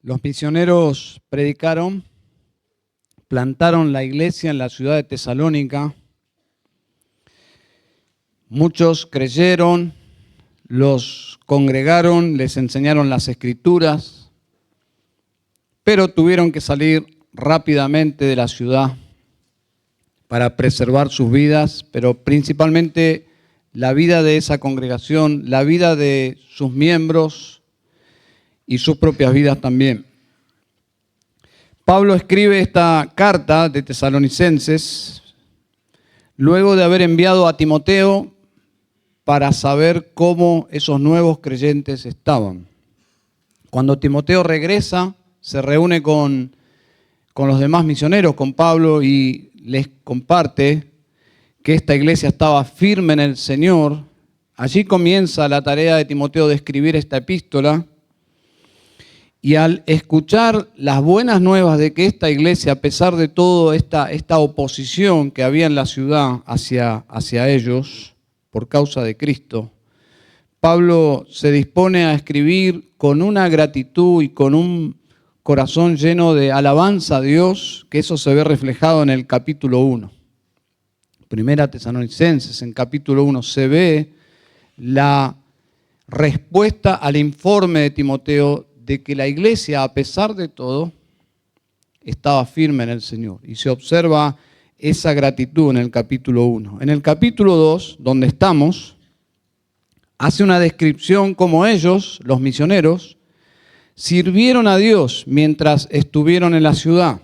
Los misioneros predicaron, plantaron la iglesia en la ciudad de Tesalónica. Muchos creyeron, los congregaron, les enseñaron las Escrituras, pero tuvieron que salir rápidamente de la ciudad para preservar sus vidas, pero principalmente la vida de esa congregación, la vida de sus miembros y sus propias vidas también. Pablo escribe esta carta de Tesalonicenses luego de haber enviado a Timoteo para saber cómo esos nuevos creyentes estaban. Cuando Timoteo regresa, se reúne con los demás misioneros, con Pablo, y les comparte que esta iglesia estaba firme en el Señor. Allí comienza la tarea de Timoteo de escribir esta epístola. Y al escuchar las buenas nuevas de que esta iglesia, a pesar de toda esta oposición que había en la ciudad hacia ellos, por causa de Cristo, Pablo se dispone a escribir con una gratitud y con un corazón lleno de alabanza a Dios, que eso se ve reflejado en el capítulo 1. Primera Tesalonicenses, en capítulo 1, se ve la respuesta al informe de Timoteo de que la iglesia, a pesar de todo, estaba firme en el Señor. Y se observa esa gratitud en el capítulo 1. En el capítulo 2, donde estamos, hace una descripción cómo ellos, los misioneros, sirvieron a Dios mientras estuvieron en la ciudad.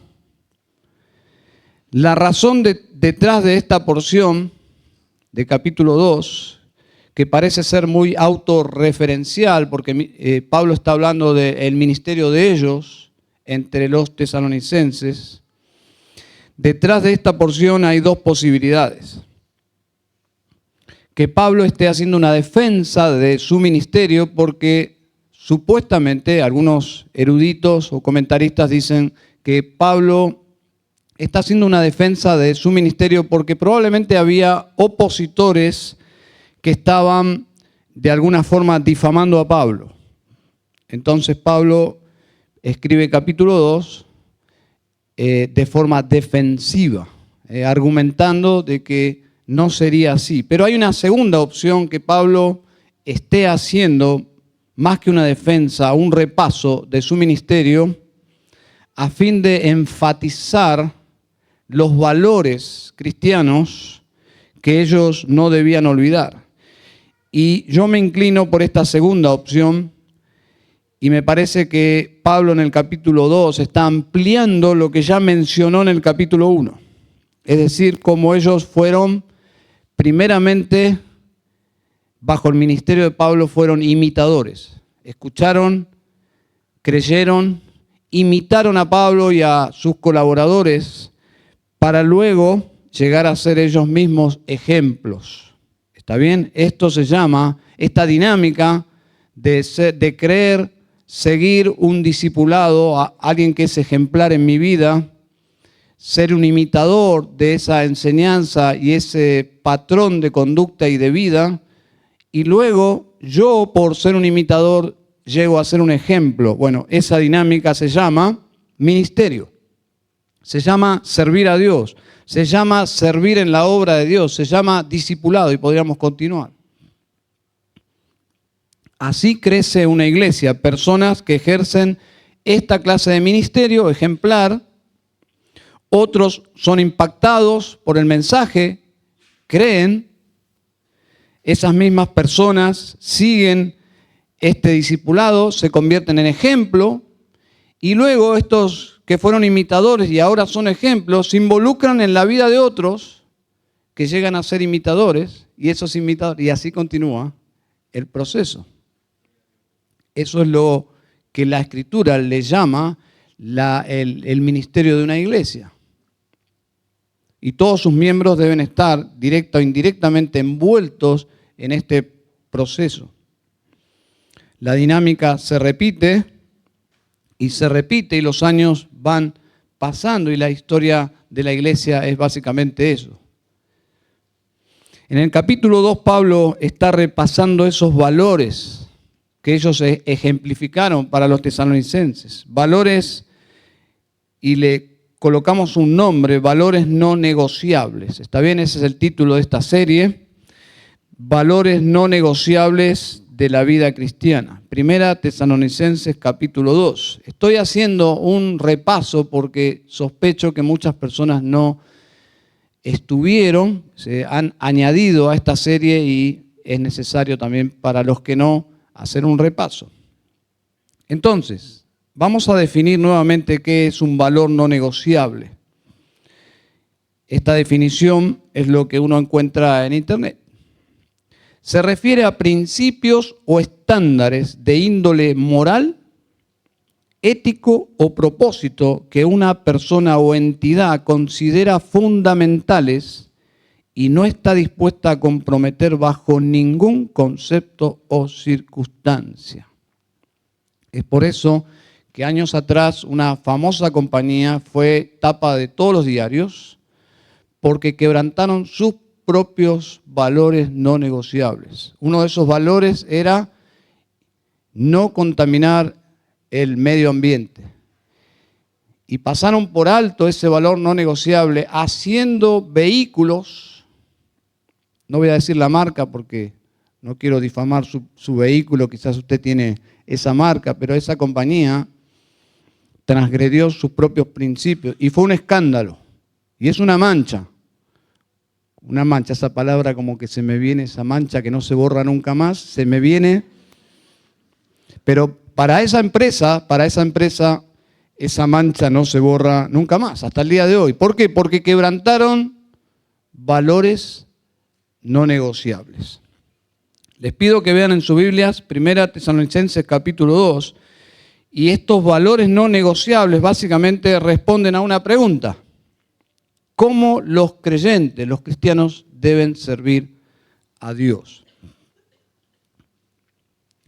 La razón detrás de esta porción de capítulo 2, que parece ser muy autorreferencial, porque Pablo está hablando del ministerio de ellos entre los tesalonicenses. Detrás de esta porción hay dos posibilidades. Que Pablo esté haciendo una defensa de su ministerio porque supuestamente algunos eruditos o comentaristas dicen que Pablo está haciendo una defensa de su ministerio porque probablemente había opositores que estaban de alguna forma difamando a Pablo. Entonces Pablo escribe capítulo 2 de forma defensiva, argumentando de que no sería así. Pero hay una segunda opción que Pablo esté haciendo, más que una defensa, un repaso de su ministerio, a fin de enfatizar los valores cristianos que ellos no debían olvidar. Y yo me inclino por esta segunda opción y me parece que Pablo en el capítulo 2 está ampliando lo que ya mencionó en el capítulo 1. Es decir, cómo ellos fueron, primeramente, bajo el ministerio de Pablo, fueron imitadores. Escucharon, creyeron, imitaron a Pablo y a sus colaboradores para luego llegar a ser ellos mismos ejemplos. ¿Está bien? Esto se llama, esta dinámica de creer, seguir un discipulado, a alguien que es ejemplar en mi vida, ser un imitador de esa enseñanza y ese patrón de conducta y de vida, y luego yo, por ser un imitador, llego a ser un ejemplo. Bueno, esa dinámica se llama ministerio, se llama servir a Dios, se llama servir en la obra de Dios, se llama discipulado y podríamos continuar. Así crece una iglesia, personas que ejercen esta clase de ministerio ejemplar. Otros son impactados por el mensaje, creen. Esas mismas personas siguen este discipulado, se convierten en ejemplo. Y luego estos que fueron imitadores y ahora son ejemplos, se involucran en la vida de otros que llegan a ser imitadores y esos imitadores, y así continúa el proceso. Eso es lo que la Escritura le llama el ministerio de una iglesia. Y todos sus miembros deben estar directa o indirectamente envueltos en este proceso. La dinámica se repite y los años van pasando y la historia de la iglesia es básicamente eso. En el capítulo 2 Pablo está repasando esos valores que ellos ejemplificaron para los tesalonicenses. Valores, y le colocamos un nombre, valores no negociables. ¿Está bien? Ese es el título de esta serie. Valores no negociables de la vida cristiana. Primera Tesalonicenses capítulo 2. Estoy haciendo un repaso porque sospecho que muchas personas no estuvieron, se han añadido a esta serie y es necesario también para los que no hacer un repaso. Entonces, vamos a definir nuevamente qué es un valor no negociable. Esta definición es lo que uno encuentra en Internet. Se refiere a principios o estándares de índole moral, ético o propósito que una persona o entidad considera fundamentales y no está dispuesta a comprometer bajo ningún concepto o circunstancia. Es por eso que años atrás una famosa compañía fue tapa de todos los diarios porque quebrantaron sus propios valores no negociables. Uno de esos valores era no contaminar el medio ambiente. Y pasaron por alto ese valor no negociable haciendo vehículos, no voy a decir la marca porque no quiero difamar su vehículo, quizás usted tiene esa marca, pero esa compañía transgredió sus propios principios y fue un escándalo. Y es una mancha, esa palabra como que se me viene, esa mancha que no se borra nunca más, se me viene. Pero para esa empresa, esa mancha no se borra nunca más, hasta el día de hoy. ¿Por qué? Porque quebrantaron valores no negociables. Les pido que vean en sus Biblias, 1 Tesalonicenses capítulo 2, y estos valores no negociables básicamente responden a una pregunta. ¿Cómo los creyentes, los cristianos, deben servir a Dios?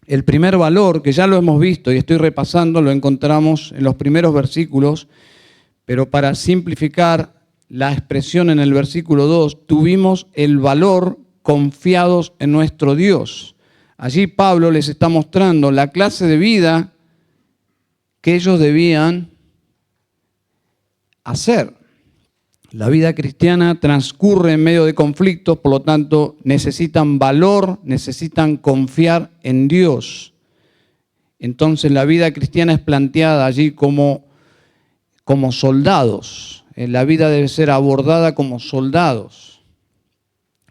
El primer valor, que ya lo hemos visto y estoy repasando, lo encontramos en los primeros versículos, pero para simplificar la expresión en el versículo 2, tuvimos el valor confiados en nuestro Dios. Allí Pablo les está mostrando la clase de vida que ellos debían hacer. La vida cristiana transcurre en medio de conflictos, por lo tanto necesitan valor, necesitan confiar en Dios. Entonces la vida cristiana es planteada allí como soldados. La vida debe ser abordada como soldados.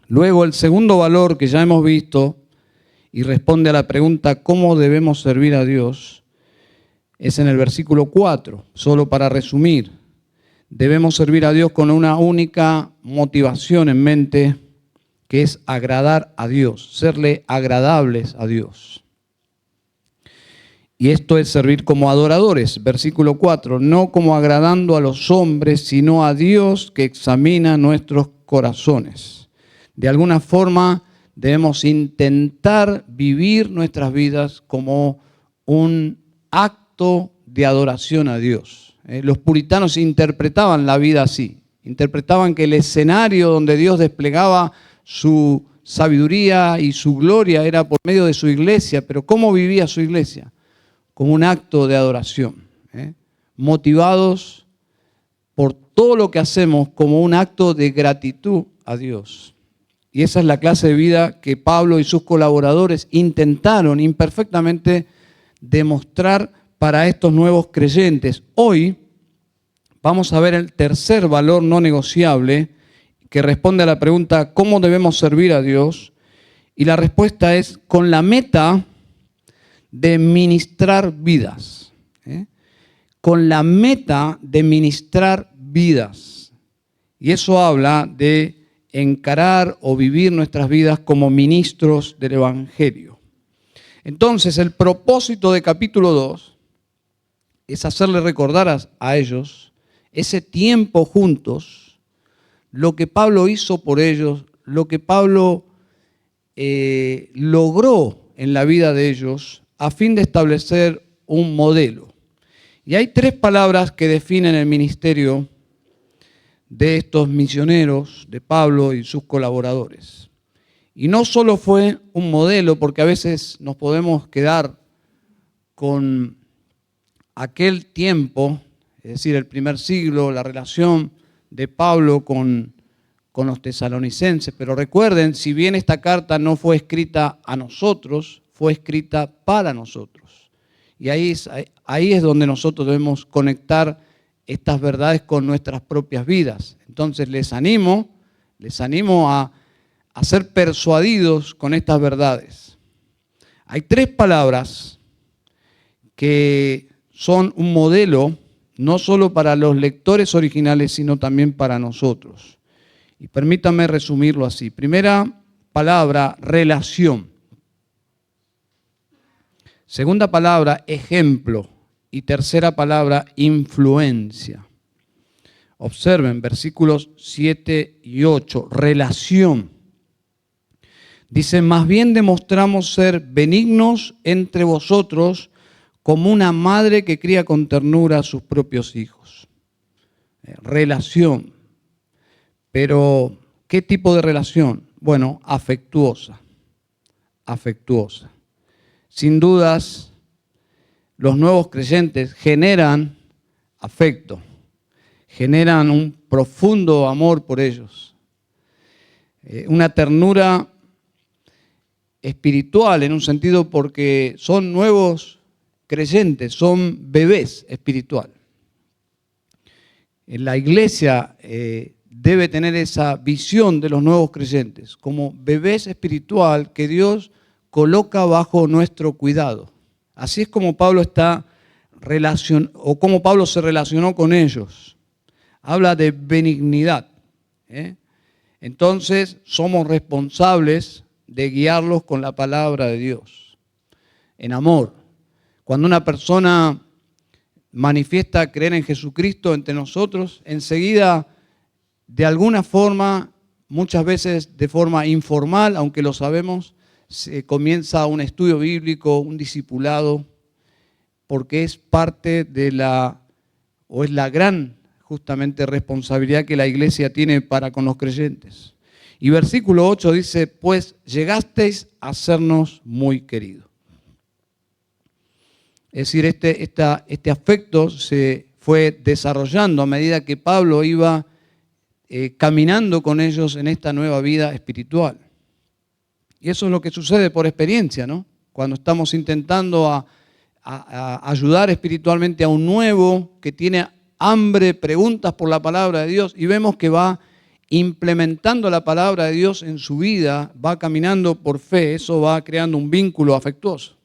Luego el segundo valor que ya hemos visto y responde a la pregunta ¿cómo debemos servir a Dios? Es en el versículo 4, solo para resumir. Debemos servir a Dios con una única motivación en mente, que es agradar a Dios, serle agradables a Dios. Y esto es servir como adoradores, versículo 4, no como agradando a los hombres, sino a Dios que examina nuestros corazones. De alguna forma debemos intentar vivir nuestras vidas como un acto de adoración a Dios. Los puritanos interpretaban la vida así, interpretaban que el escenario donde Dios desplegaba su sabiduría y su gloria era por medio de su iglesia, pero ¿cómo vivía su iglesia? Como un acto de adoración, motivados por todo lo que hacemos como un acto de gratitud a Dios. Y esa es la clase de vida que Pablo y sus colaboradores intentaron imperfectamente demostrar para estos nuevos creyentes. Hoy vamos a ver el tercer valor no negociable que responde a la pregunta ¿cómo debemos servir a Dios? Y la respuesta es con la meta de ministrar vidas. Con la meta de ministrar vidas. Y eso habla de encarar o vivir nuestras vidas como ministros del Evangelio. Entonces, el propósito de capítulo 2 es hacerle recordar a ellos ese tiempo juntos, lo que Pablo hizo por ellos, lo que Pablo logró en la vida de ellos a fin de establecer un modelo. Y hay tres palabras que definen el ministerio de estos misioneros, de Pablo y sus colaboradores. Y no solo fue un modelo, porque a veces nos podemos quedar con aquel tiempo, es decir, el primer siglo, la relación de Pablo con los tesalonicenses. Pero recuerden, si bien esta carta no fue escrita a nosotros, fue escrita para nosotros. Y ahí es donde nosotros debemos conectar estas verdades con nuestras propias vidas. Entonces les animo a ser persuadidos con estas verdades. Hay 3 palabras que son un modelo, no solo para los lectores originales, sino también para nosotros. Y permítanme resumirlo así. Primera palabra, relación. Segunda palabra, ejemplo. Y tercera palabra, influencia. Observen versículos 7 y 8, relación. Dice, más bien demostramos ser benignos entre vosotros como una madre que cría con ternura a sus propios hijos. Relación. Pero, ¿qué tipo de relación? Bueno, afectuosa. Afectuosa. Sin dudas, los nuevos creyentes generan afecto, generan un profundo amor por ellos, una ternura espiritual en un sentido porque son nuevos creyentes, son bebés espiritual. La iglesia debe tener esa visión de los nuevos creyentes como bebés espiritual que Dios coloca bajo nuestro cuidado. Así es como Pablo como Pablo se relacionó con ellos. Habla de benignidad. Entonces somos responsables de guiarlos con la palabra de Dios, en amor. Cuando una persona manifiesta creer en Jesucristo entre nosotros, enseguida, de alguna forma, muchas veces de forma informal, aunque lo sabemos, se comienza un estudio bíblico, un discipulado, porque es parte de es la gran, justamente, responsabilidad que la iglesia tiene para con los creyentes. Y versículo 8 dice, pues llegasteis a sernos muy queridos. Es decir, este afecto se fue desarrollando a medida que Pablo iba caminando con ellos en esta nueva vida espiritual. Y eso es lo que sucede por experiencia, ¿no? Cuando estamos intentando a ayudar espiritualmente a un nuevo que tiene hambre, preguntas por la palabra de Dios, y vemos que va implementando la palabra de Dios en su vida, va caminando por fe, eso va creando un vínculo afectuoso.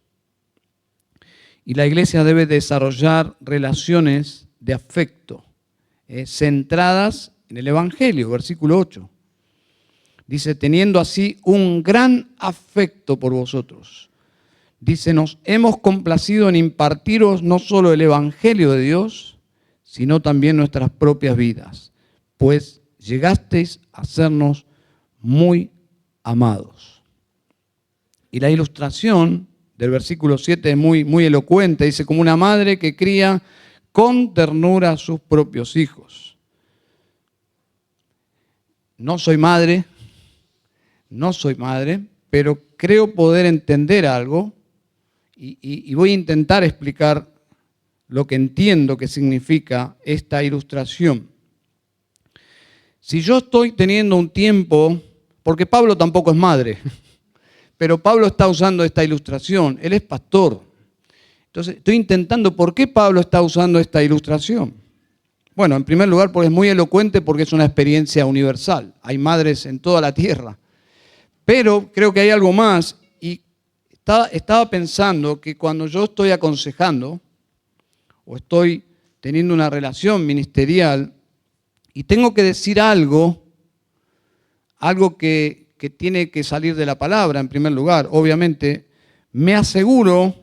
Y la iglesia debe desarrollar relaciones de afecto, centradas en el Evangelio, versículo 8. Dice, teniendo así un gran afecto por vosotros. Dice, nos hemos complacido en impartiros no solo el Evangelio de Dios, sino también nuestras propias vidas, pues llegasteis a sernos muy amados. Y la ilustración del versículo 7 es muy elocuente. Dice, como una madre que cría con ternura a sus propios hijos. No soy madre, pero creo poder entender algo y voy a intentar explicar lo que entiendo que significa esta ilustración. Si yo estoy teniendo un tiempo, porque Pablo tampoco es madre, pero Pablo está usando esta ilustración, él es pastor. Entonces estoy intentando, ¿por qué Pablo está usando esta ilustración? Bueno, en primer lugar, porque es muy elocuente, porque es una experiencia universal. Hay madres en toda la tierra. Pero creo que hay algo más, y estaba pensando que cuando yo estoy aconsejando o estoy teniendo una relación ministerial y tengo que decir algo que tiene que salir de la palabra en primer lugar, obviamente, me aseguro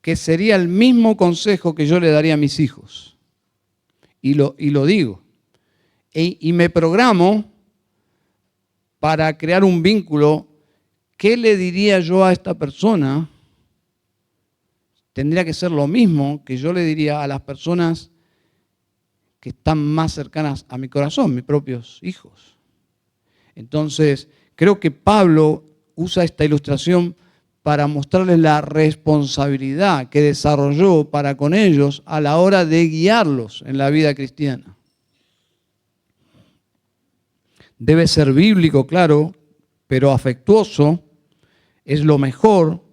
que sería el mismo consejo que yo le daría a mis hijos. Y lo digo. Y me programo para crear un vínculo. ¿Qué le diría yo a esta persona? Tendría que ser lo mismo que yo le diría a las personas que están más cercanas a mi corazón, mis propios hijos. Entonces, creo que Pablo usa esta ilustración para mostrarles la responsabilidad que desarrolló para con ellos a la hora de guiarlos en la vida cristiana. Debe ser bíblico, claro, pero afectuoso. Es lo mejor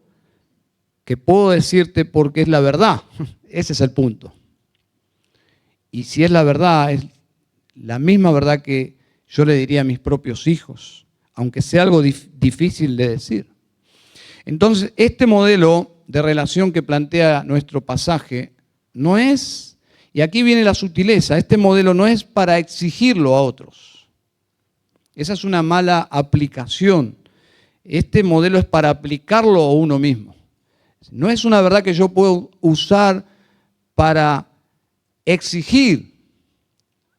que puedo decirte porque es la verdad. Ese es el punto. Y si es la verdad, es la misma verdad que yo le diría a mis propios hijos, aunque sea algo difícil de decir. Entonces, este modelo de relación que plantea nuestro pasaje no es, y aquí viene la sutileza, este modelo no es para exigirlo a otros. Esa es una mala aplicación. Este modelo es para aplicarlo a uno mismo. No es una verdad que yo puedo usar para exigir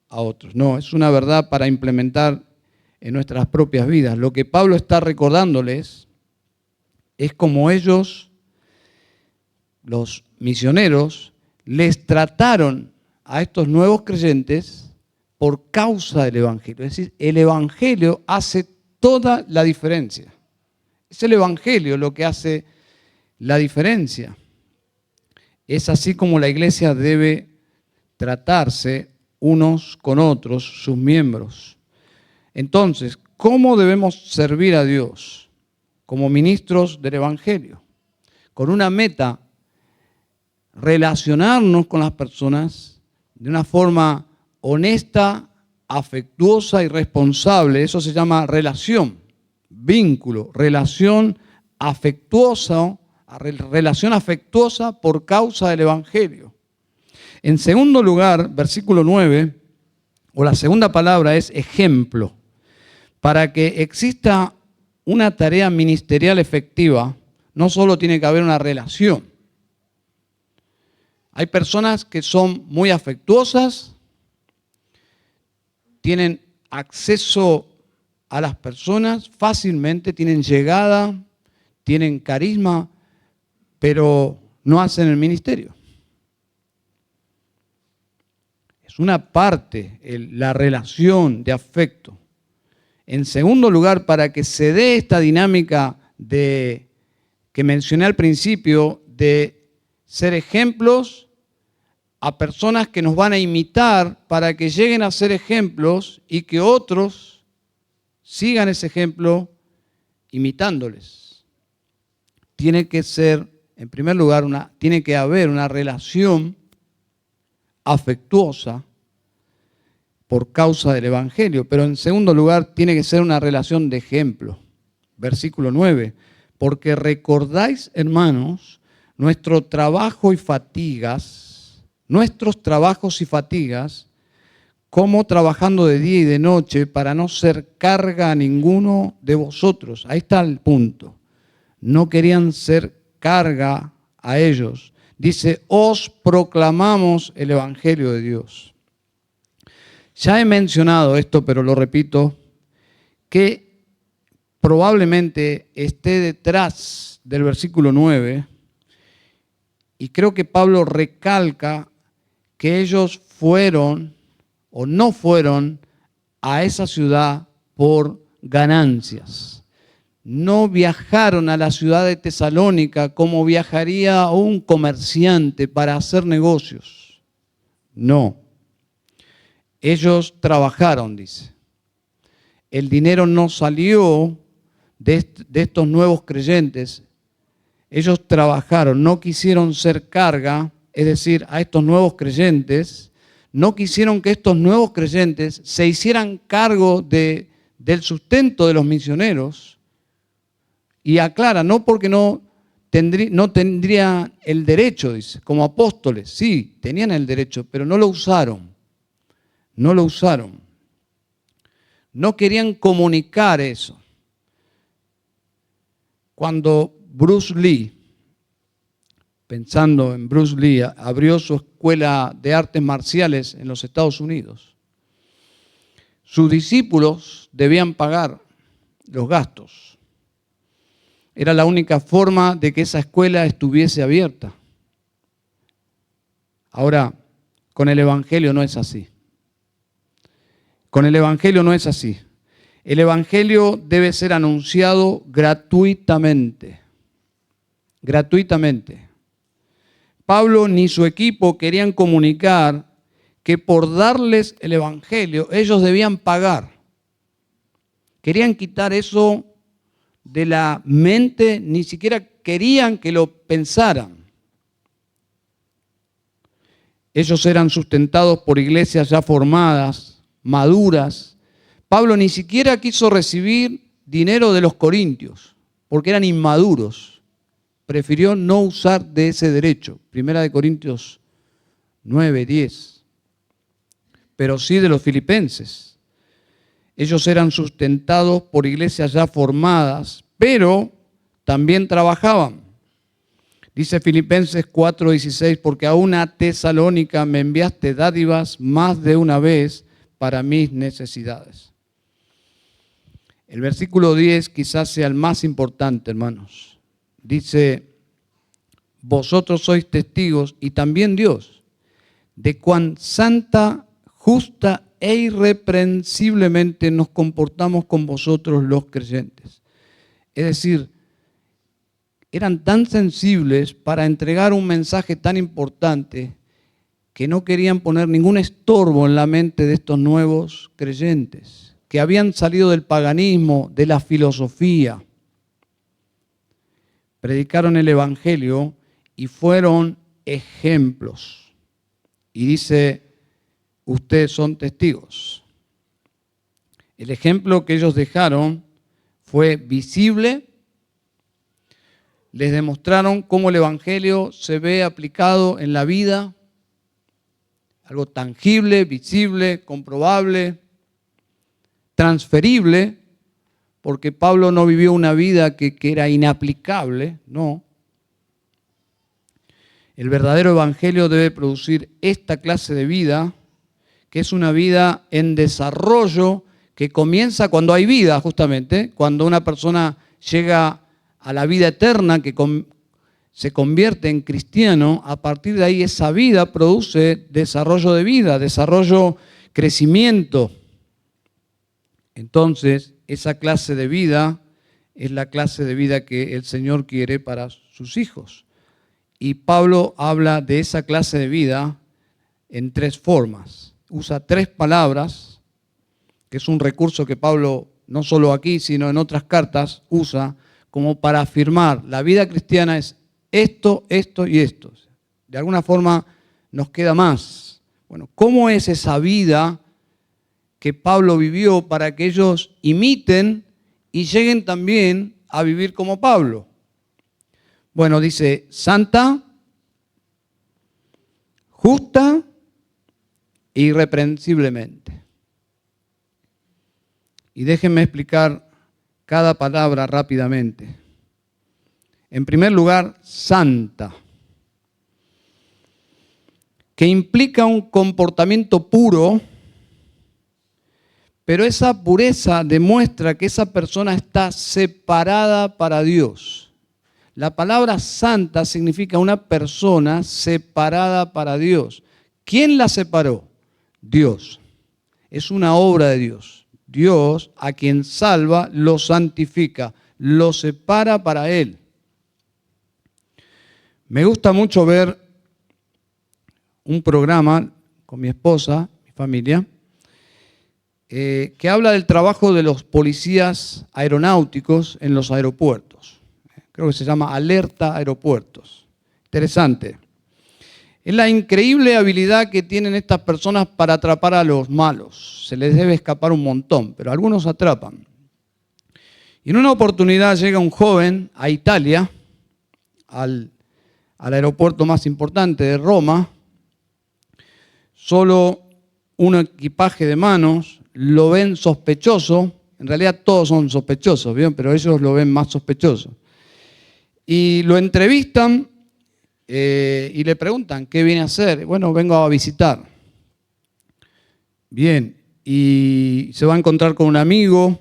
a otros. No, es una verdad para implementar en nuestras propias vidas. Lo que Pablo está recordándoles es como ellos, los misioneros, les trataron a estos nuevos creyentes por causa del Evangelio. Es decir, el Evangelio hace toda la diferencia. Es el Evangelio lo que hace la diferencia. Es así como la iglesia debe tratarse unos con otros, sus miembros. Entonces, ¿cómo debemos servir a Dios? Como ministros del Evangelio, con una meta, relacionarnos con las personas de una forma honesta, afectuosa y responsable. Eso se llama relación, vínculo, relación afectuosa por causa del Evangelio. En segundo lugar, versículo 9, o la segunda palabra es ejemplo. Para que exista una tarea ministerial efectiva, no solo tiene que haber una relación. Hay personas que son muy afectuosas, tienen acceso a las personas fácilmente, tienen llegada, tienen carisma, pero no hacen el ministerio. Es una parte, la relación de afecto. En segundo lugar, para que se dé esta dinámica que mencioné al principio, de ser ejemplos a personas que nos van a imitar para que lleguen a ser ejemplos y que otros sigan ese ejemplo imitándoles. Tiene que ser, en primer lugar, tiene que haber una relación afectuosa por causa del Evangelio, pero en segundo lugar tiene que ser una relación de ejemplo. Versículo 9, porque recordáis, hermanos, nuestros trabajos y fatigas, como trabajando de día y de noche para no ser carga a ninguno de vosotros. Ahí está el punto. No querían ser carga a ellos. Dice, os proclamamos el Evangelio de Dios. Ya he mencionado esto, pero lo repito, que probablemente esté detrás del versículo 9, y creo que Pablo recalca que ellos fueron o no fueron a esa ciudad por ganancias. No viajaron a la ciudad de Tesalónica como viajaría un comerciante para hacer negocios. No. Ellos trabajaron, dice. El dinero no salió de estos nuevos creyentes. Ellos trabajaron, no quisieron ser carga, es decir, a estos nuevos creyentes. No quisieron que estos nuevos creyentes se hicieran cargo del sustento de los misioneros. Y aclara, no porque no tendrían el derecho, dice, como apóstoles. Sí, tenían el derecho, pero no lo usaron. No lo usaron. No querían comunicar eso. Cuando Bruce Lee, pensando en Bruce Lee, abrió su escuela de artes marciales en los Estados Unidos, sus discípulos debían pagar los gastos. Era la única forma de que esa escuela estuviese abierta. Ahora, con el Evangelio no es así. Con el Evangelio no es así. El Evangelio debe ser anunciado gratuitamente. gratuitamente. Pablo ni su equipo querían comunicar que por darles el Evangelio ellos debían pagar. Querían quitar eso de la mente, ni siquiera querían que lo pensaran. Ellos eran sustentados por iglesias ya formadas, maduras. Pablo ni siquiera quiso recibir dinero de los corintios, porque eran inmaduros. Prefirió no usar de ese derecho. Primera de Corintios 9, 10. Pero sí de los filipenses. Ellos eran sustentados por iglesias ya formadas, pero también trabajaban. Dice Filipenses 4:16, porque a una Tesalónica me enviaste dádivas más de una vez para mis necesidades. El versículo 10 quizás sea el más importante, hermanos. Dice, vosotros sois testigos, y también Dios, de cuán santa, justa e irreprensiblemente nos comportamos con vosotros los creyentes. Es decir, eran tan sensibles para entregar un mensaje tan importante que no querían poner ningún estorbo en la mente de estos nuevos creyentes, que habían salido del paganismo, de la filosofía. Predicaron el Evangelio y fueron ejemplos. Y dice, ustedes son testigos. El ejemplo que ellos dejaron fue visible. Les demostraron cómo el Evangelio se ve aplicado en la vida, algo tangible, visible, comprobable, transferible, porque Pablo no vivió una vida que era inaplicable, no. El verdadero Evangelio debe producir esta clase de vida, que es una vida en desarrollo, que comienza cuando hay vida, justamente, cuando una persona llega a la vida eterna, que se convierte en cristiano. A partir de ahí esa vida produce desarrollo de vida, desarrollo, crecimiento. Entonces, esa clase de vida es la clase de vida que el Señor quiere para sus hijos. Y Pablo habla de esa clase de vida en tres formas. Usa tres palabras, que es un recurso que Pablo, no solo aquí, sino en otras cartas, usa como para afirmar, la vida cristiana es esto, esto y esto. De alguna forma nos queda más. Bueno, ¿cómo es esa vida que Pablo vivió para que ellos imiten y lleguen también a vivir como Pablo? Bueno, dice, santa, justa e irreprensiblemente. Y déjenme explicar cada palabra rápidamente. En primer lugar, santa, que implica un comportamiento puro, pero esa pureza demuestra que esa persona está separada para Dios. La palabra santa significa una persona separada para Dios. ¿Quién la separó? Dios. Es una obra de Dios. Dios, a quien salva, lo santifica, lo separa para Él. Me gusta mucho ver un programa con mi esposa, mi familia, que habla del trabajo de los policías aeronáuticos en los aeropuertos. Creo que se llama Alerta Aeropuertos. Interesante. Es la increíble habilidad que tienen estas personas para atrapar a los malos. Se les debe escapar un montón, pero algunos atrapan. Y en una oportunidad llega un joven a Italia, al aeropuerto más importante de Roma, solo un equipaje de manos, lo ven sospechoso. En realidad todos son sospechosos, ¿bien? Pero ellos lo ven más sospechoso. Y lo entrevistan y le preguntan, ¿qué viene a hacer? Bueno, vengo a visitar. Bien, y se va a encontrar con un amigo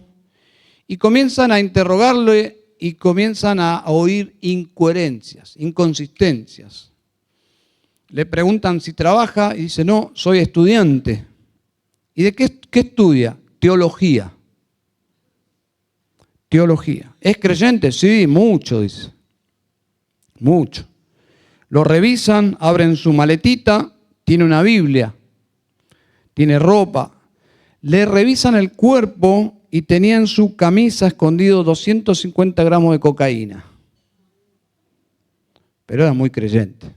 y comienzan a interrogarle y comienzan a oír incoherencias, inconsistencias. Le preguntan si trabaja y dice, no, soy estudiante. ¿Y de qué estudia? Teología. Teología. ¿Es creyente? Sí, mucho, dice. mucho. Lo revisan, abren su maletita, tiene una Biblia, tiene ropa. Le revisan el cuerpo y tenía en su camisa escondido 250 gramos de cocaína. Pero era muy creyente.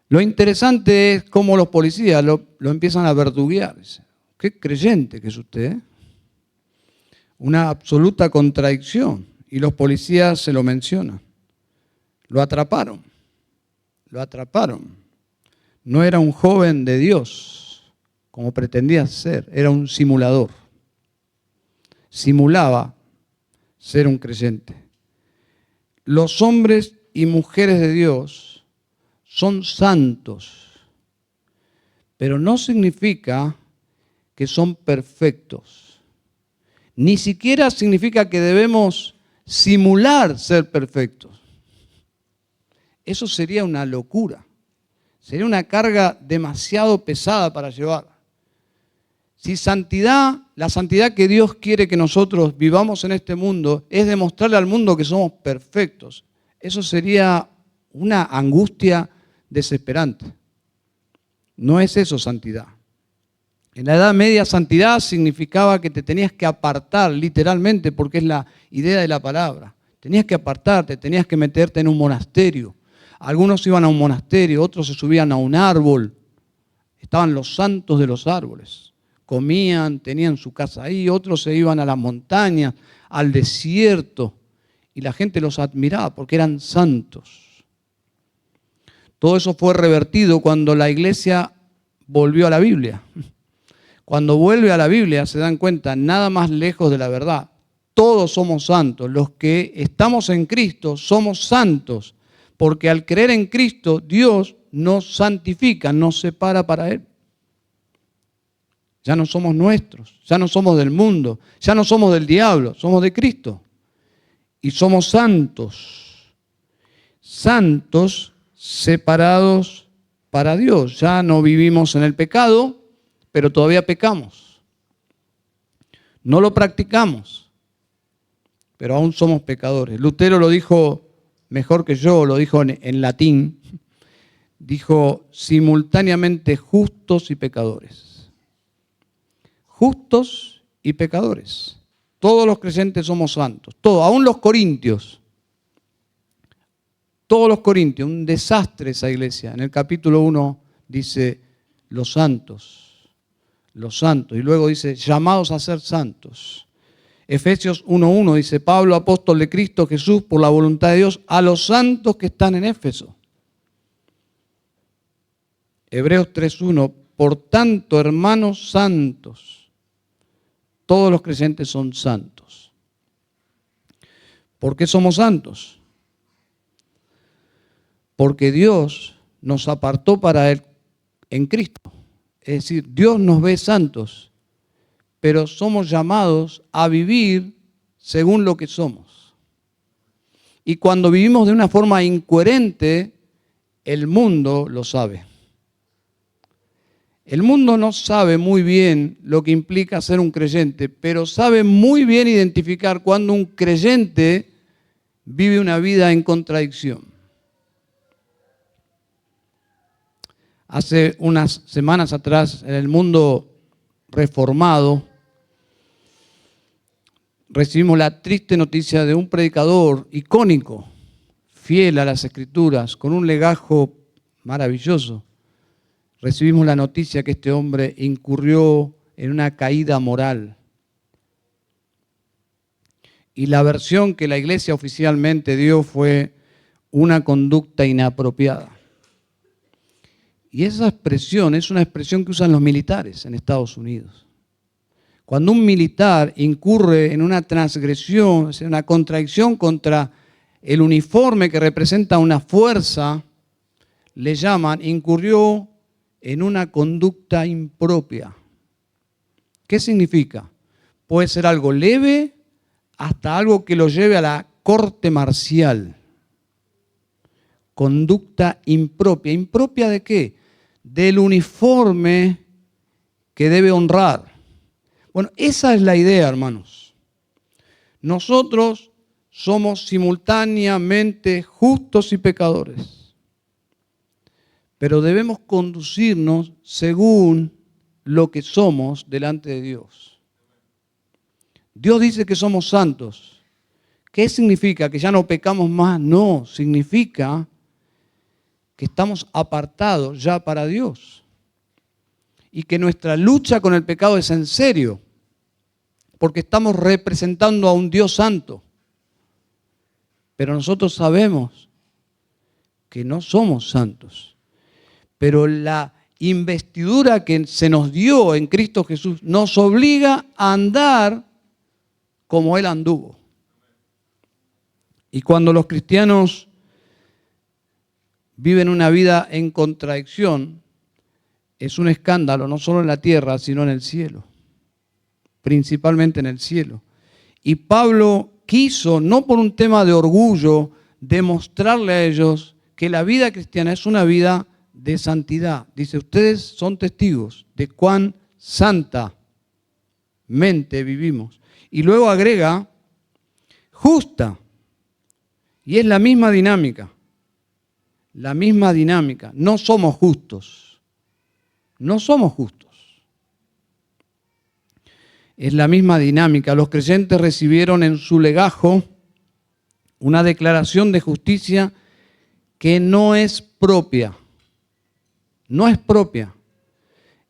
Lo interesante es cómo los policías lo empiezan a verduguear. Qué creyente que es usted, ¿eh? Una absoluta contradicción. Y los policías se lo mencionan. Lo atraparon. Lo atraparon. No era un joven de Dios, como pretendía ser. Era un simulador. Simulaba ser un creyente. Los hombres y mujeres de Dios son santos, pero no significa que son perfectos. Ni siquiera significa que debemos simular ser perfectos. Eso sería una locura. Sería una carga demasiado pesada para llevar. Si santidad, la santidad que Dios quiere que nosotros vivamos en este mundo es demostrarle al mundo que somos perfectos, eso sería una angustia desesperante. No es eso santidad. En la Edad Media, santidad significaba que te tenías que apartar, literalmente, porque es la idea de la palabra. Tenías que apartarte, tenías que meterte en un monasterio. Algunos iban a un monasterio, otros se subían a un árbol. Estaban los santos de los árboles. Comían, tenían su casa ahí, otros se iban a las montañas, al desierto, y la gente los admiraba porque eran santos. Todo eso fue revertido cuando la iglesia volvió a la Biblia. Cuando vuelve a la Biblia se dan cuenta, nada más lejos de la verdad. Todos somos santos. Los que estamos en Cristo somos santos, porque al creer en Cristo, Dios nos santifica, nos separa para Él. Ya no somos nuestros, ya no somos del mundo, ya no somos del diablo, somos de Cristo. Y somos santos, santos separados para Dios. Ya no vivimos en el pecado, pero todavía pecamos. No lo practicamos, pero aún somos pecadores. Lutero lo dijo mejor que yo, lo dijo en latín. Dijo simultáneamente justos y pecadores. Justos y pecadores. Todos los creyentes somos santos. Todos, aún los corintios. Todos los corintios, un desastre esa iglesia. En el capítulo 1 dice los santos. Y luego dice llamados a ser santos. Efesios 1:1 dice Pablo, apóstol de Cristo Jesús, por la voluntad de Dios, a los santos que están en Éfeso. Hebreos 3:1, por tanto, hermanos santos, todos los creyentes son santos. ¿Por qué somos santos? Porque Dios nos apartó para Él en Cristo. Es decir, Dios nos ve santos, pero somos llamados a vivir según lo que somos. Y cuando vivimos de una forma incoherente, el mundo lo sabe. El mundo no sabe muy bien lo que implica ser un creyente, pero sabe muy bien identificar cuando un creyente vive una vida en contradicción. Hace unas semanas atrás, en el mundo reformado, recibimos la triste noticia de un predicador icónico, fiel a las Escrituras, con un legajo maravilloso. Recibimos la noticia que este hombre incurrió en una caída moral. Y la versión que la iglesia oficialmente dio fue una conducta inapropiada. Y esa expresión es una expresión que usan los militares en Estados Unidos. Cuando un militar incurre en una transgresión, en una contradicción contra el uniforme que representa una fuerza, le llaman, incurrió en una conducta impropia. ¿Qué significa? Puede ser algo leve hasta algo que lo lleve a la corte marcial. Conducta impropia. ¿Impropia de qué? Del uniforme que debe honrar. Bueno, esa es la idea, hermanos. Nosotros somos simultáneamente justos y pecadores, pero debemos conducirnos según lo que somos delante de Dios. Dios dice que somos santos. ¿Qué significa? ¿Que ya no pecamos más? No, significa que estamos apartados ya para Dios y que nuestra lucha con el pecado es en serio, porque estamos representando a un Dios santo. Pero nosotros sabemos que no somos santos. Pero la investidura que se nos dio en Cristo Jesús nos obliga a andar como Él anduvo. Y cuando los cristianos viven una vida en contradicción, es un escándalo, no solo en la tierra, sino en el cielo. Principalmente en el cielo. Y Pablo quiso, no por un tema de orgullo, demostrarle a ellos que la vida cristiana es una vida de santidad. Dice, ustedes son testigos de cuán santamente vivimos. Y luego agrega, justa. Y es la misma dinámica. La misma dinámica. No somos justos. No somos justos. Es la misma dinámica. Los creyentes recibieron en su legajo una declaración de justicia que no es propia. No es propia.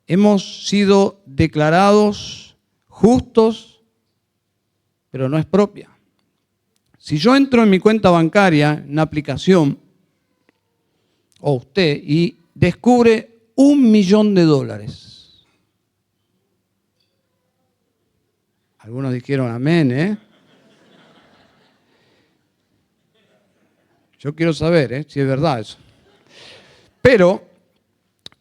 Hemos sido declarados justos, pero no es propia. Si yo entro en mi cuenta bancaria, en una aplicación, o usted, y descubre $1.000.000. Algunos dijeron amén, ¿eh? Yo quiero saber, si es verdad eso. Pero,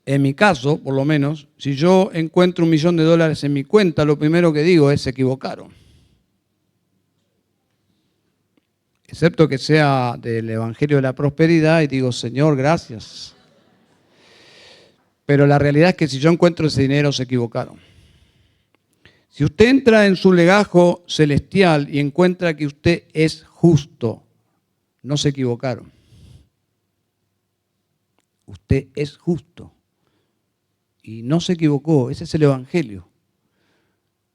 en mi caso, por lo menos, si yo encuentro $1.000.000 en mi cuenta, lo primero que digo es se equivocaron. Excepto que sea del Evangelio de la Prosperidad y digo, Señor, gracias. Pero la realidad es que si yo encuentro ese dinero, se equivocaron. Si usted entra en su legajo celestial y encuentra que usted es justo, no se equivocaron. Usted es justo y no se equivocó. Ese es el Evangelio.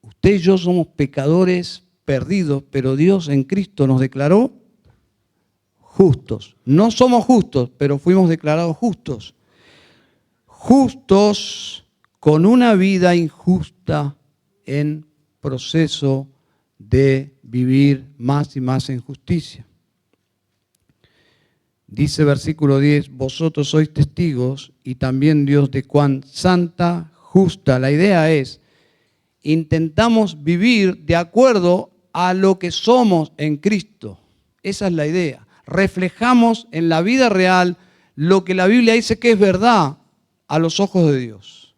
Usted y yo somos pecadores perdidos, pero Dios en Cristo nos declaró justos. No somos justos, pero fuimos declarados justos. Justos con una vida injusta en proceso de vivir más y más en justicia. Dice versículo 10, vosotros sois testigos y también Dios de cuán santa, justa. La idea es, intentamos vivir de acuerdo a lo que somos en Cristo. Esa es la idea. Reflejamos en la vida real lo que la Biblia dice que es verdad a los ojos de Dios.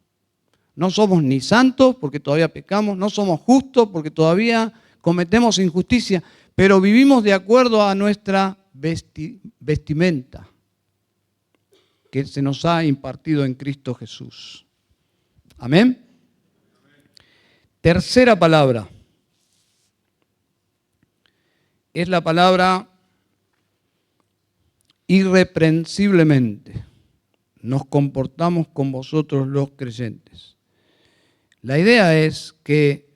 No somos ni santos porque todavía pecamos, no somos justos porque todavía cometemos injusticia, pero vivimos de acuerdo a nuestra vestimenta que se nos ha impartido en Cristo Jesús. Amén. Tercera palabra. Es la palabra irreprensiblemente. Nos comportamos con vosotros los creyentes. La idea es que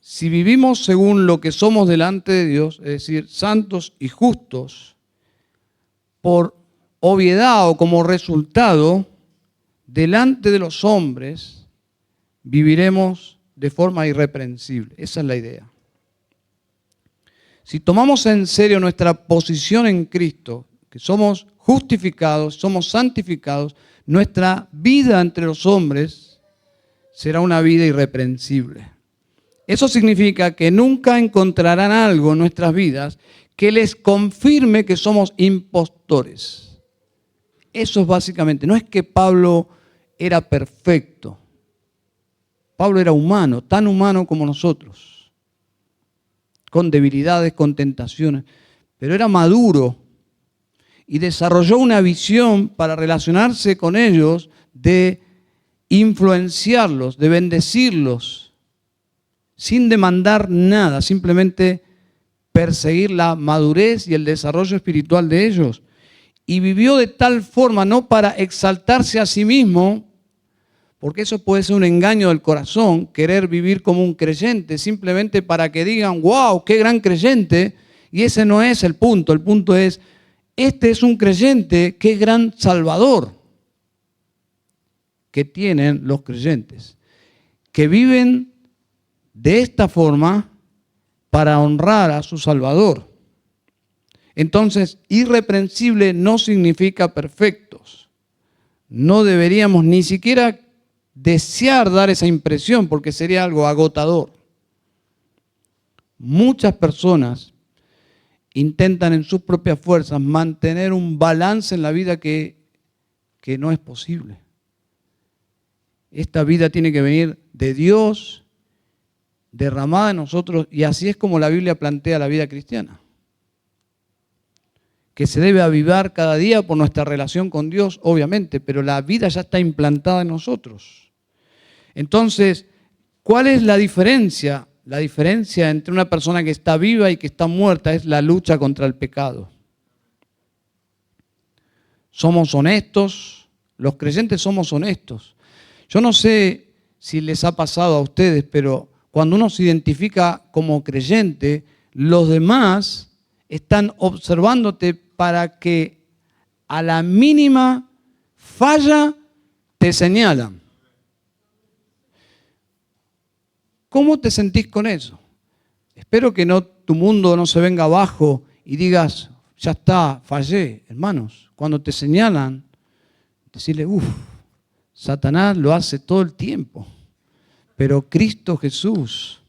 si vivimos según lo que somos delante de Dios, es decir, santos y justos, por obviedad o como resultado, delante de los hombres, viviremos de forma irreprensible. Esa es la idea. Si tomamos en serio nuestra posición en Cristo, que somos justificados, somos santificados, nuestra vida entre los hombres será una vida irreprensible. Eso significa que nunca encontrarán algo en nuestras vidas que les confirme que somos impostores. Eso es básicamente, no es que Pablo era perfecto. Pablo era humano, tan humano como nosotros, con debilidades, con tentaciones, pero era maduro y desarrolló una visión para relacionarse con ellos de influenciarlos, de bendecirlos, sin demandar nada, simplemente perseguir la madurez y el desarrollo espiritual de ellos. Y vivió de tal forma, no para exaltarse a sí mismo, porque eso puede ser un engaño del corazón, querer vivir como un creyente, simplemente para que digan, wow, qué gran creyente, y ese no es el punto es, este es un creyente, qué gran salvador que tienen los creyentes, que viven de esta forma para honrar a su Salvador. Entonces, irreprensible no significa perfectos. No deberíamos ni siquiera desear dar esa impresión porque sería algo agotador. Muchas personas intentan en sus propias fuerzas mantener un balance en la vida que no es posible. Esta vida tiene que venir de Dios, derramada en nosotros, y así es como la Biblia plantea la vida cristiana. Que se debe avivar cada día por nuestra relación con Dios, obviamente, pero la vida ya está implantada en nosotros. Entonces, ¿cuál es la diferencia? La diferencia entre una persona que está viva y que está muerta es la lucha contra el pecado. Somos honestos, los creyentes somos honestos. Yo no sé si les ha pasado a ustedes, pero cuando uno se identifica como creyente, los demás están observándote para que a la mínima falla te señalan. ¿Cómo te sentís con eso? Espero que tu mundo no se venga abajo y digas, ya está, fallé. Hermanos, cuando te señalan, decirle, Satanás lo hace todo el tiempo, pero Cristo Jesús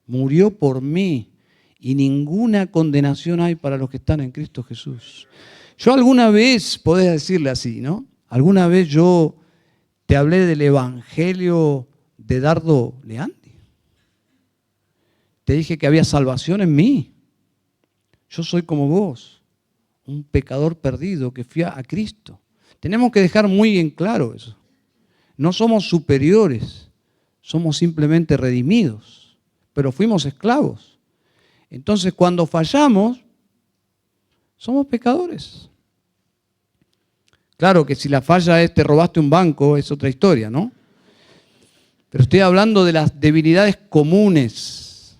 murió por mí. Y ninguna condenación hay para los que están en Cristo Jesús. Yo alguna vez, podés decirle así, ¿no? Alguna vez yo te hablé del evangelio de Dardo Leandi. Te dije que había salvación en mí. Yo soy como vos, un pecador perdido que fui a Cristo. Tenemos que dejar muy en claro eso. No somos superiores, somos simplemente redimidos, pero fuimos esclavos. Entonces, cuando fallamos, somos pecadores. Claro que si la falla es te robaste un banco, es otra historia, ¿no? Pero estoy hablando de las debilidades comunes.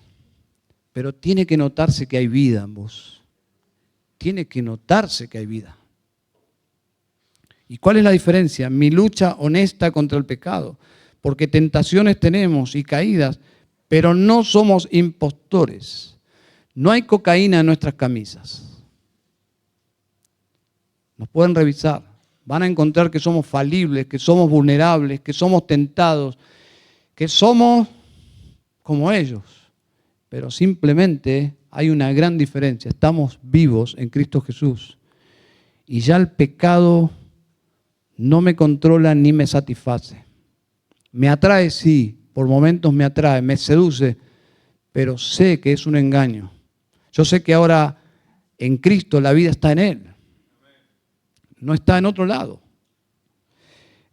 Pero tiene que notarse que hay vida en vos. Tiene que notarse que hay vida. ¿Y cuál es la diferencia? Mi lucha honesta contra el pecado. Porque tentaciones tenemos y caídas, pero no somos impostores. No hay cocaína en nuestras camisas. Nos pueden revisar. Van a encontrar que somos falibles, que somos vulnerables, que somos tentados, que somos como ellos. Pero simplemente hay una gran diferencia. Estamos vivos en Cristo Jesús. Y ya el pecado no me controla ni me satisface. Me atrae, sí, por momentos me atrae, me seduce, pero sé que es un engaño. Yo sé que ahora en Cristo la vida está en Él. No está en otro lado.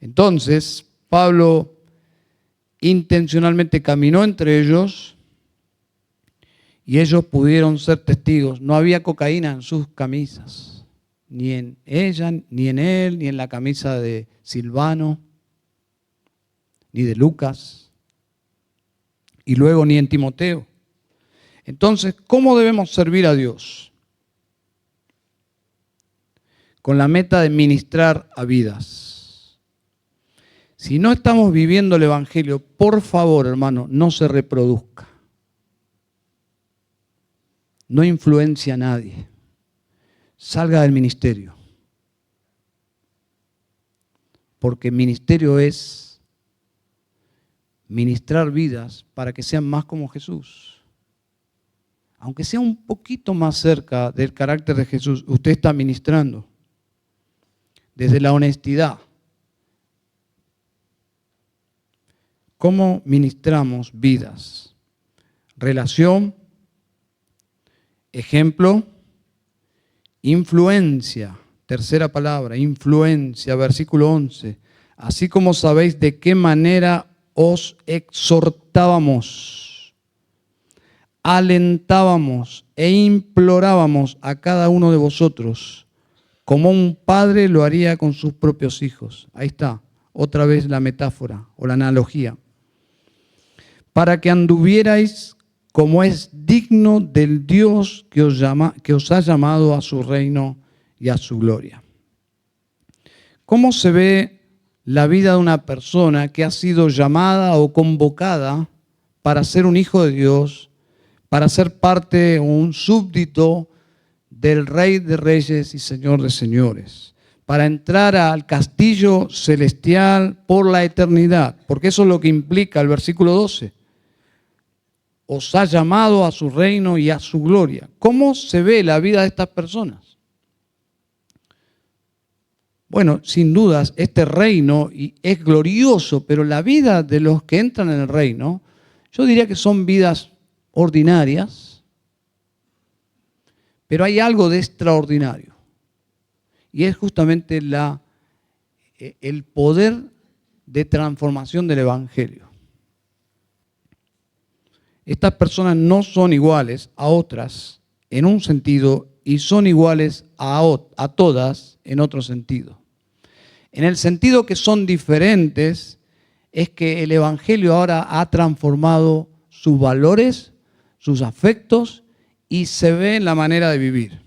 Entonces, Pablo intencionalmente caminó entre ellos y ellos pudieron ser testigos. No había cocaína en sus camisas, ni en ella, ni en él, ni en la camisa de Silvano, ni de Lucas, y luego ni en Timoteo. Entonces, ¿cómo debemos servir a Dios? Con la meta de ministrar a vidas. Si no estamos viviendo el Evangelio, por favor, hermano, no se reproduzca. No influencia a nadie. Salga del ministerio. Porque ministerio es ministrar vidas para que sean más como Jesús. Aunque sea un poquito más cerca del carácter de Jesús, usted está ministrando desde la honestidad. ¿Cómo ministramos vidas? Relación, ejemplo, influencia. Tercera palabra, influencia, versículo 11. Así como sabéis de qué manera os exhortábamos alentábamos e implorábamos a cada uno de vosotros, como un padre lo haría con sus propios hijos. Ahí está, otra vez la metáfora o la analogía. Para que anduvierais como es digno del Dios que os ha llamado a su reino y a su gloria. ¿Cómo se ve la vida de una persona que ha sido llamada o convocada para ser un hijo de Dios, para ser parte o un súbdito del Rey de Reyes y Señor de Señores, para entrar al castillo celestial por la eternidad? Porque eso es lo que implica el versículo 12. Os ha llamado a su reino y a su gloria. ¿Cómo se ve la vida de estas personas? Bueno, sin dudas, este reino es glorioso, pero la vida de los que entran en el reino, yo diría que son vidas ordinarias, pero hay algo de extraordinario. Y es justamente el poder de transformación del Evangelio. Estas personas no son iguales a otras en un sentido y son iguales a todas en otro sentido. En el sentido que son diferentes es que el Evangelio ahora ha transformado sus valores, sus afectos y se ve en la manera de vivir.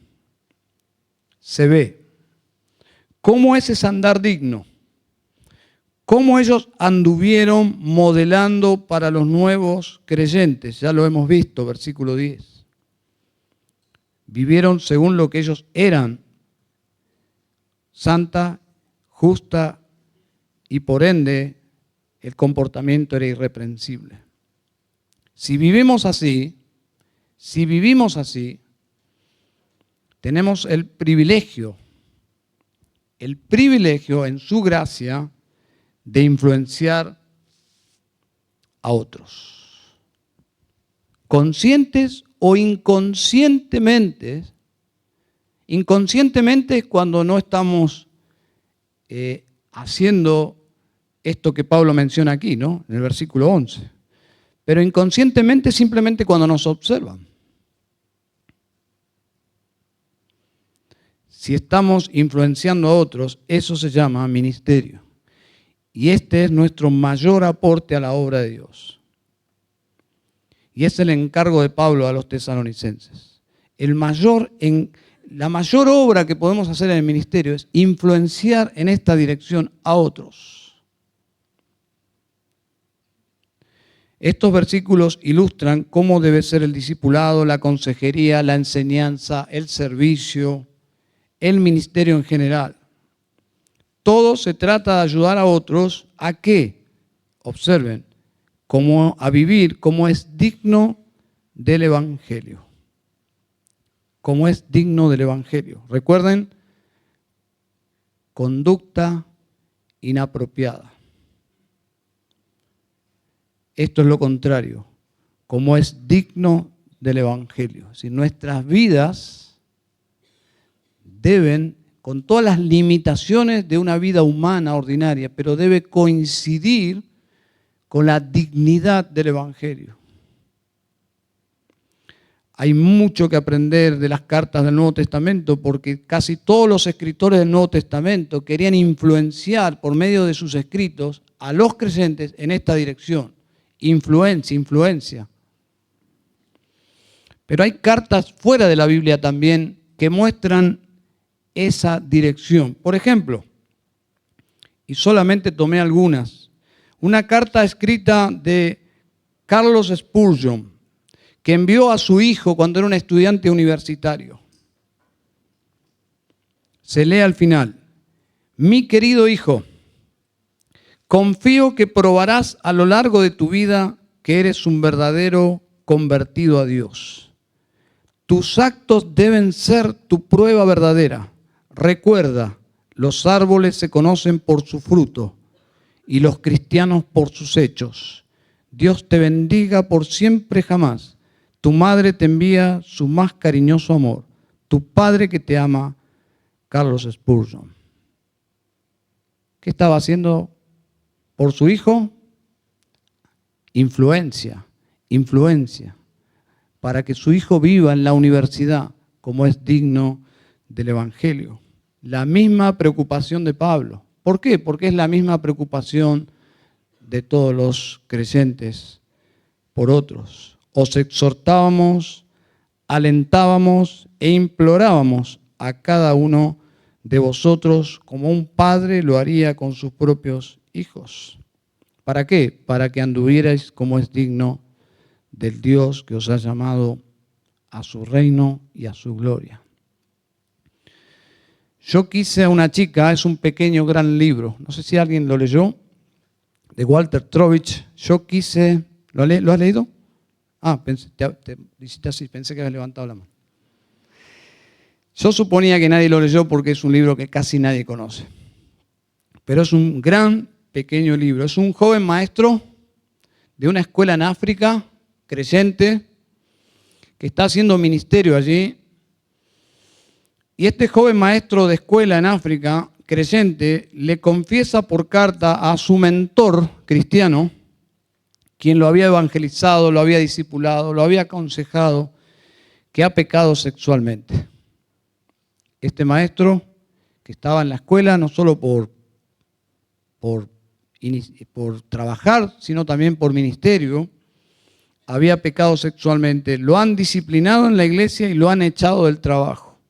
Se ve. ¿Cómo es ese andar digno? ¿Cómo ellos anduvieron modelando para los nuevos creyentes? Ya lo hemos visto, versículo 10. Vivieron según lo que ellos eran, santa, justa, y por ende el comportamiento era irreprensible. Si vivimos así, tenemos el privilegio en su gracia de influenciar a otros. Conscientes o inconscientemente. Inconscientemente es cuando no estamos haciendo esto que Pablo menciona aquí, ¿no? En el versículo 11. Pero inconscientemente simplemente cuando nos observan. Si estamos influenciando a otros, eso se llama ministerio. Y este es nuestro mayor aporte a la obra de Dios. Y es el encargo de Pablo a los tesalonicenses. La mayor obra que podemos hacer en el ministerio es influenciar en esta dirección a otros. Estos versículos ilustran cómo debe ser el discipulado, la consejería, la enseñanza, el servicio, el ministerio en general. Todo se trata de ayudar a otros a que, observen, a vivir como es digno del Evangelio. Como es digno del Evangelio. Recuerden, conducta inapropiada. Esto es lo contrario, como es digno del Evangelio. Si nuestras vidas deben, con todas las limitaciones de una vida humana ordinaria, pero debe coincidir con la dignidad del Evangelio. Hay mucho que aprender de las cartas del Nuevo Testamento porque casi todos los escritores del Nuevo Testamento querían influenciar por medio de sus escritos a los creyentes en esta dirección. Influencia. Pero hay cartas fuera de la Biblia también que muestran esa dirección. Por ejemplo, y solamente tomé algunas, una carta escrita de Carlos Spurgeon, que envió a su hijo cuando era un estudiante universitario. Se lee al final: mi querido hijo, confío que probarás a lo largo de tu vida que eres un verdadero convertido a Dios. Tus actos deben ser tu prueba verdadera. Recuerda, los árboles se conocen por su fruto y los cristianos por sus hechos. Dios te bendiga por siempre jamás. Tu madre te envía su más cariñoso amor. Tu padre que te ama, Carlos Spurgeon. ¿Qué estaba haciendo por su hijo? Influencia. para que su hijo viva en la universidad como es digno del Evangelio. La misma preocupación de Pablo. ¿Por qué? Porque es la misma preocupación de todos los creyentes por otros. Os exhortábamos, alentábamos e implorábamos a cada uno de vosotros como un padre lo haría con sus propios hijos. ¿Para qué? Para que anduvierais como es digno del Dios que os ha llamado a su reino y a su gloria. Yo quise a una chica, es un pequeño gran libro, no sé si alguien lo leyó, de Walter Trovich. Yo quise, ¿lo has leído? Ah, te hiciste así, pensé que habías levantado la mano. Yo suponía que nadie lo leyó porque es un libro que casi nadie conoce. Pero es un gran, pequeño libro. Es un joven maestro de una escuela en África, creyente, que está haciendo ministerio allí. Y este joven maestro de escuela en África, creyente, le confiesa por carta a su mentor cristiano, quien lo había evangelizado, lo había discipulado, lo había aconsejado, que ha pecado sexualmente. Este maestro, que estaba en la escuela no solo por trabajar, sino también por ministerio, había pecado sexualmente. Lo han disciplinado en la iglesia y lo han echado del trabajo.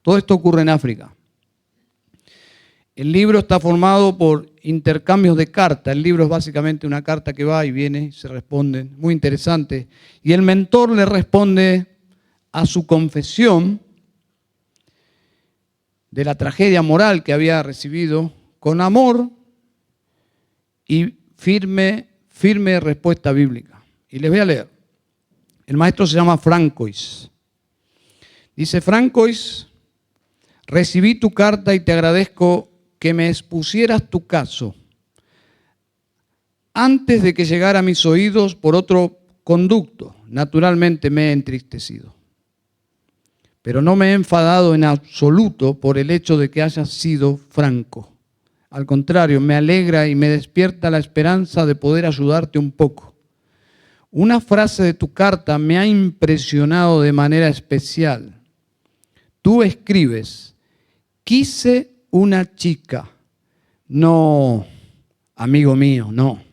Todo esto ocurre en África. El libro está formado por intercambios de cartas. El libro es básicamente una carta que va y viene, se responden. Muy interesante. Y el mentor le responde a su confesión de la tragedia moral que había recibido con amor y firme respuesta bíblica. Y les voy a leer. El maestro se llama Francois. Dice: Francois, recibí tu carta y te agradezco que me expusieras tu caso antes de que llegara a mis oídos por otro conducto. Naturalmente me he entristecido, pero no me he enfadado en absoluto por el hecho de que hayas sido franco. Al contrario, me alegra y me despierta la esperanza de poder ayudarte un poco. Una frase de tu carta me ha impresionado de manera especial. Tú escribes: quise una chica. No, amigo mío, no.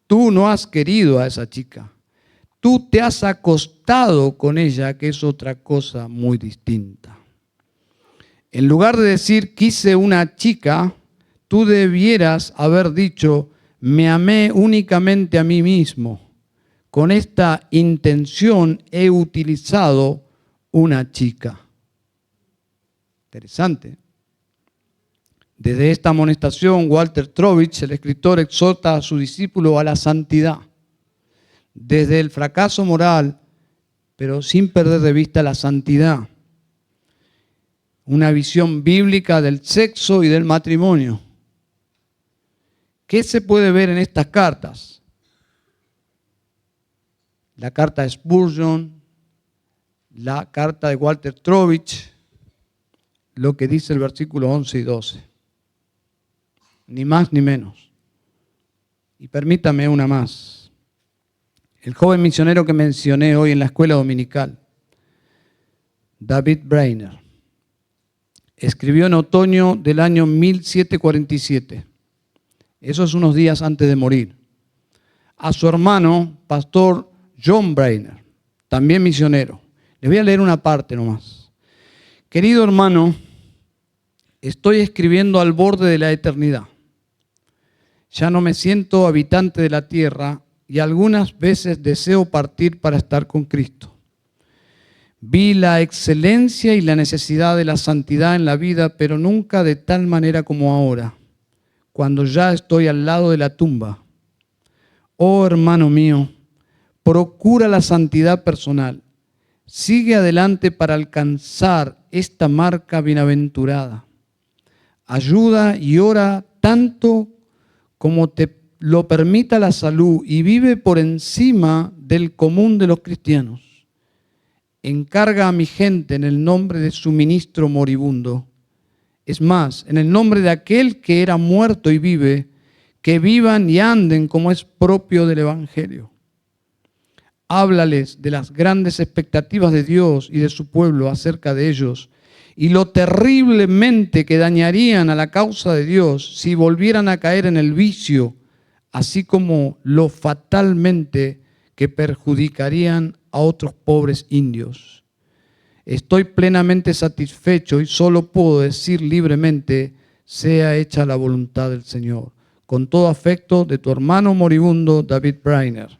Tú no has querido a esa chica. Tú te has acostado con ella, que es otra cosa muy distinta. En lugar de decir quise una chica, tú debieras haber dicho me amé únicamente a mí mismo. Con esta intención he utilizado una chica. Interesante. Desde esta amonestación, Walter Trovich, el escritor, exhorta a su discípulo a la santidad. Desde el fracaso moral, pero sin perder de vista la santidad. Una visión bíblica del sexo y del matrimonio. ¿Qué se puede ver en estas cartas? La carta de Spurgeon, la carta de Walter Trovich, lo que dice el versículo 11 y 12. Ni más ni menos. Y permítame una más. El joven misionero que mencioné hoy en la escuela dominical, David Brainerd, escribió en otoño del año 1747, eso es unos días antes de morir, a su hermano, pastor John Brainerd, también misionero. Les voy a leer una parte nomás. Querido hermano, estoy escribiendo al borde de la eternidad. Ya no me siento habitante de la tierra y algunas veces deseo partir para estar con Cristo. Vi la excelencia y la necesidad de la santidad en la vida, pero nunca de tal manera como ahora, cuando ya estoy al lado de la tumba. Oh hermano mío, procura la santidad personal. Sigue adelante para alcanzar esta marca bienaventurada. Ayuda y ora tanto como te lo permita la salud y vive por encima del común de los cristianos. Encarga a mi gente en el nombre de su ministro moribundo. Es más, en el nombre de aquel que era muerto y vive, que vivan y anden como es propio del Evangelio. háblales de las grandes expectativas de Dios y de su pueblo acerca de ellos y lo terriblemente que dañarían a la causa de Dios si volvieran a caer en el vicio, así como lo fatalmente que perjudicarían a otros pobres indios. Estoy plenamente satisfecho y solo puedo decir libremente, sea hecha la voluntad del Señor. Con todo afecto, de tu hermano moribundo, David Brainerd.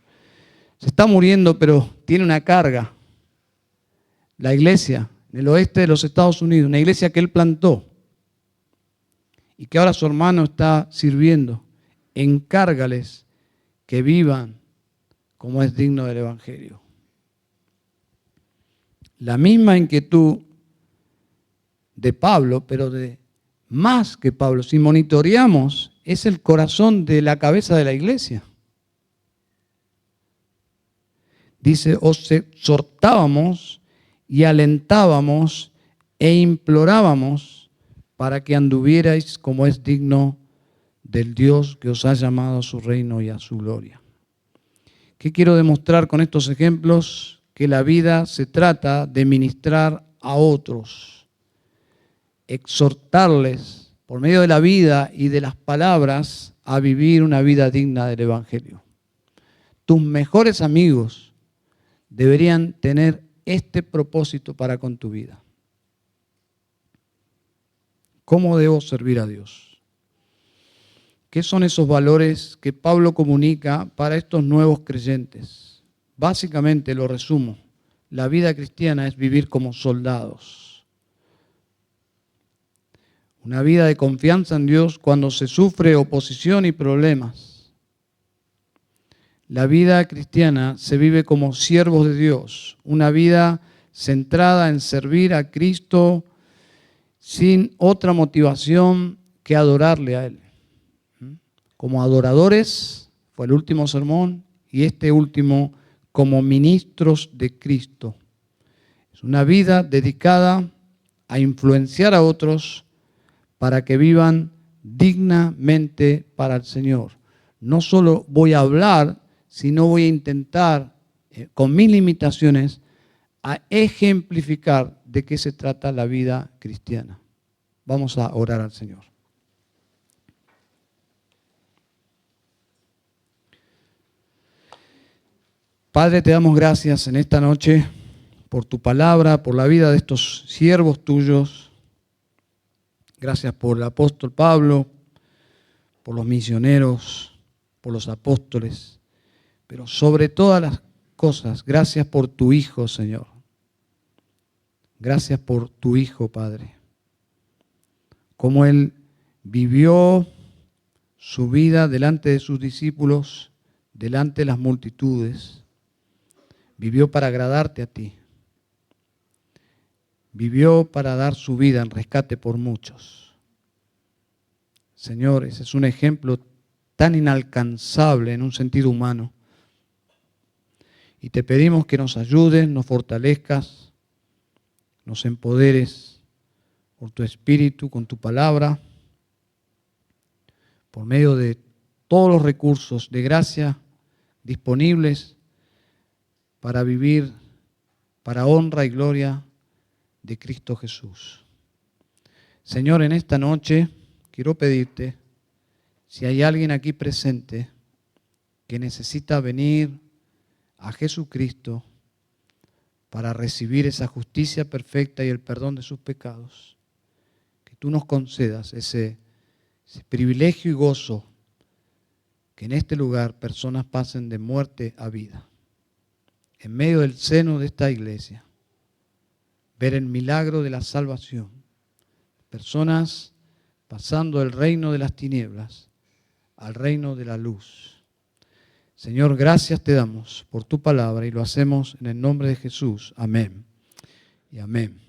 Se está muriendo, pero tiene una carga. La iglesia en el oeste de los Estados Unidos, una iglesia que él plantó y que ahora su hermano está sirviendo, encárgales que vivan como es digno del Evangelio. La misma inquietud de Pablo, pero de más que Pablo, si monitoreamos, es el corazón de la cabeza de la iglesia. Dice, os exhortábamos y alentábamos e implorábamos para que anduvierais como es digno del Dios que os ha llamado a su reino y a su gloria. ¿Qué quiero demostrar con estos ejemplos? Que la vida se trata de ministrar a otros, exhortarles por medio de la vida y de las palabras a vivir una vida digna del Evangelio. Tus mejores amigos deberían tener este propósito para con tu vida. ¿Cómo debo servir a Dios? ¿Qué son esos valores que Pablo comunica para estos nuevos creyentes? Básicamente, lo resumo, la vida cristiana es vivir como soldados. Una vida de confianza en Dios cuando se sufre oposición y problemas. La vida cristiana se vive como siervos de Dios, una vida centrada en servir a Cristo sin otra motivación que adorarle a Él. Como adoradores, fue el último sermón, y este último como ministros de Cristo. Es una vida dedicada a influenciar a otros para que vivan dignamente para el Señor. No solo voy a hablar, sino voy a intentar, con mis limitaciones, a ejemplificar de qué se trata la vida cristiana. Vamos a orar al Señor. Padre, te damos gracias en esta noche por tu palabra, por la vida de estos siervos tuyos. Gracias por el apóstol Pablo, por los misioneros, por los apóstoles, pero sobre todas las cosas, gracias por tu Hijo, Señor. Gracias por tu Hijo, Padre. Cómo Él vivió su vida delante de sus discípulos, delante de las multitudes. Vivió para agradarte a ti. Vivió para dar su vida en rescate por muchos. Señor, ese es un ejemplo tan inalcanzable en un sentido humano. Y te pedimos que nos ayudes, nos fortalezcas, nos empoderes por tu Espíritu, con tu palabra, por medio de todos los recursos de gracia disponibles para vivir para honra y gloria de Cristo Jesús. Señor, en esta noche quiero pedirte, si hay alguien aquí presente que necesita venir a Jesucristo para recibir esa justicia perfecta y el perdón de sus pecados, que tú nos concedas ese privilegio y gozo, que en este lugar personas pasen de muerte a vida. En medio del seno de esta iglesia, ver el milagro de la salvación, personas pasando del reino de las tinieblas al reino de la luz. Señor, gracias te damos por tu palabra y lo hacemos en el nombre de Jesús. Amén y amén.